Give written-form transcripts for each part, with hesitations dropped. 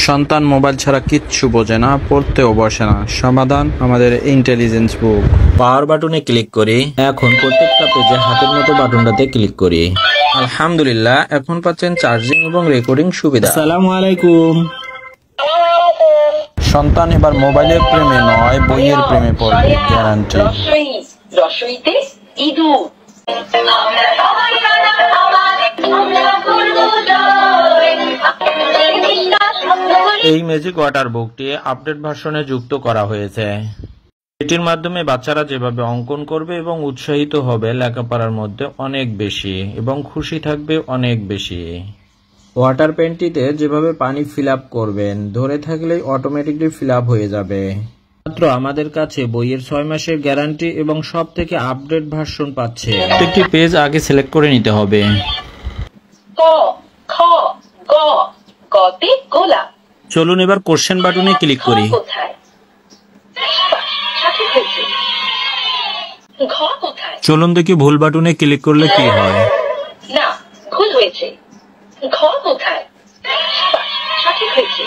সন্তান মোবাইল ছাড়া কিচ্ছু বোঝে না, পড়তেও বসে না। সমাধান আমাদের ইন্টেলিজেন্স বুক। পাওয়ার বাটনে ক্লিক করি। এখন প্রত্যেকটা পেজে হাতের মতো বাটনটাতে ক্লিক করি। আলহামদুলিল্লাহ, এখন পাচ্ছেন চার্জিং এবং রেকর্ডিং সুবিধা। আসসালামু আলাইকুম। সন্তান এবার মোবাইলের প্রেমে নয়, বইয়ের প্রেমে পড়বে, গ্যারান্টি। রসইতে ইঁদুর। এই ম্যাজিক ওয়াটার বুকটি আপডেট ভার্সনে যুক্ত করা হয়েছে। এটির মাধ্যমে বাচ্চারা যেভাবে অঙ্কন করবে এবং উৎসাহিত হবে লেখাপড়ার মধ্যে অনেক বেশি এবং খুশি থাকবে অনেক বেশি। ওয়াটার পেনটিতে যেভাবে পানি ফিল আপ করবেন, ধরে থাকলেই অটোমেটিকলি ফিল আপ হয়ে যাবে। মাত্র আমাদের কাছে বইয়ের 6 মাসের গ্যারান্টি এবং সব থেকে আপডেট ভার্সন পাচ্ছে। প্রত্যেকটি পেজ আগে সিলেক্ট করে নিতে হবে। ক খ গ গতে গোলা। চলুন এবার কোশ্চেন বাটনে ক্লিক করি। কোথায়? সঠিক হয়েছে। ঘ কোথায়? চলুন দেখি ভুল বাটনে ক্লিক করলে কি হয়। না, ভুল হয়েছে। ঘ কোথায়? সঠিক হয়েছে।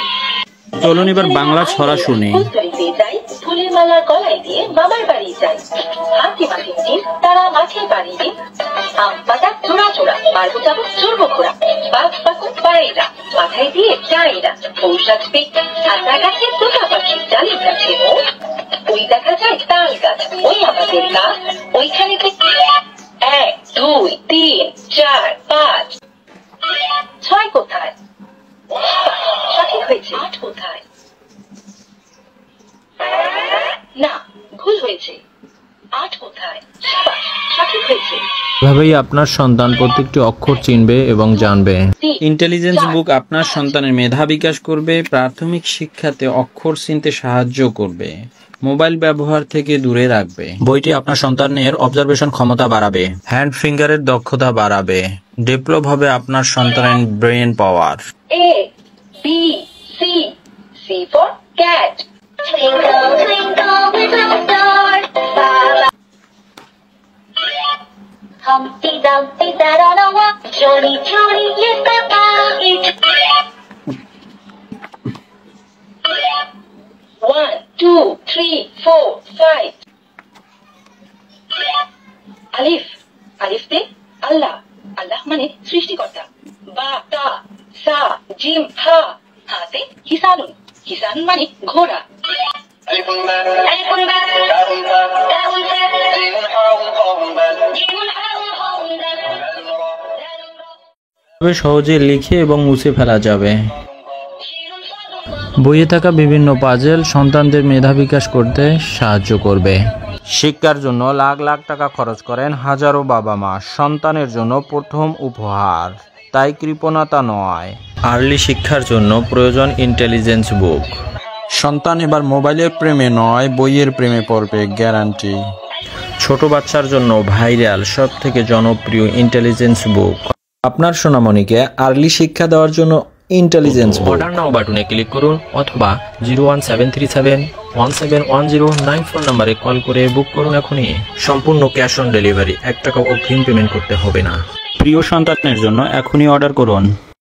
চলুন এবার বাংলা ছড়া শুনি। ফুলতলিতে যাই, ফুলের মালা গলায় দিয়ে মামার বাড়ি যাই। হাতি মাটির তারা মাঠে বাড়ি দিন। আম পাতা চোরা চোরা, মারবো যাবো চড়বো ঘোড়া। বাঘ পাকুন পাড়াইরা, মাথায় দিয়ে চাইরা। পৌষাজ পেট আতা গাছে পোকা পাখি, ডালের গাছে মোট। ওই দেখা যায় তাল গাছ, ওই আমাদের গাছ। ওইখানে 1 2 3 4 5 6 কোথায়? সঠিক হয়েছে। 8 কোথায়? না, ভুল হয়েছে। 8 কোথায়? সঠিক হয়েছে। এভাবেই আপনার সন্তান প্রত্যেকটি অক্ষর চিনবে এবং জানবে। ইন্টেলিজেন্স বুক আপনার সন্তানের মেধা বিকাশ করবে, প্রাথমিক শিক্ষাতে অক্ষর চিনতে সাহায্য করবে, মোবাইল ব্যবহার থেকে দূরে রাখবে। বইটি আপনার সন্তানের অবজারভেশন ক্ষমতা বাড়াবে, হ্যান্ড ফিঙ্গারের দক্ষতা বাড়াবে, ডেভেলপ হবে আপনার সন্তানের brain power. A B C C for cat. Twinkle twinkle little star, Humpty Dumpty sat on a rock. Jolly jolly yes Papa is. 1 2 3 4 5 আলিফ। আলিফতে আল্লাহ। আল্লাহ মানে সৃষ্টিকর্তা। বা তা সা জিম হা। হাতে হিসানুন। হিসানুন মানে ঘোড়া। আলিফুন বা আলিফুন বা তাউন বা তাউন বা জিমুন হাউন হাউন বা জিমুন হাউন হাউন বা। তবে সহজে লিখে এবং মুছে ফেলা যাবে। বইয়ে থাকা বিভিন্ন পাজেল সন্তানদের মেধা বিকাশ করতে সাহায্য করবে। শিক্ষার জন্য লাখ লাখ টাকা খরচ করেন হাজারো বাবা মা, সন্তানের জন্য প্রথম উপহার, তাই কৃপণতা নয়। আর্লি শিক্ষার জন্য প্রয়োজন ইন্টেলিজেন্স বুক। সন্তান এবার মোবাইলের প্রেমে নয়, বইয়ের প্রেমে পড়বে, গ্যারান্টি। ছোট বাচ্চার জন্য ভাইরাল সব থেকে জনপ্রিয় ইন্টেলিজেন্স বুক। আপনার সোনামণিকে আর্লি শিক্ষা দেওয়ার জন্য ইন্টেলিজেন্স বুক। অর্ডার নাও বাটনে ক্লিক করুন অথবা 01737171094 নম্বরে কল করে বুক করুন এখনই। সম্পূর্ণ ক্যাশ অন ডেলিভারি, 1 টাকা অগ্রিম পেমেন্ট করতে হবে না। প্রিয় সন্তানের জন্য এখনই অর্ডার করুন।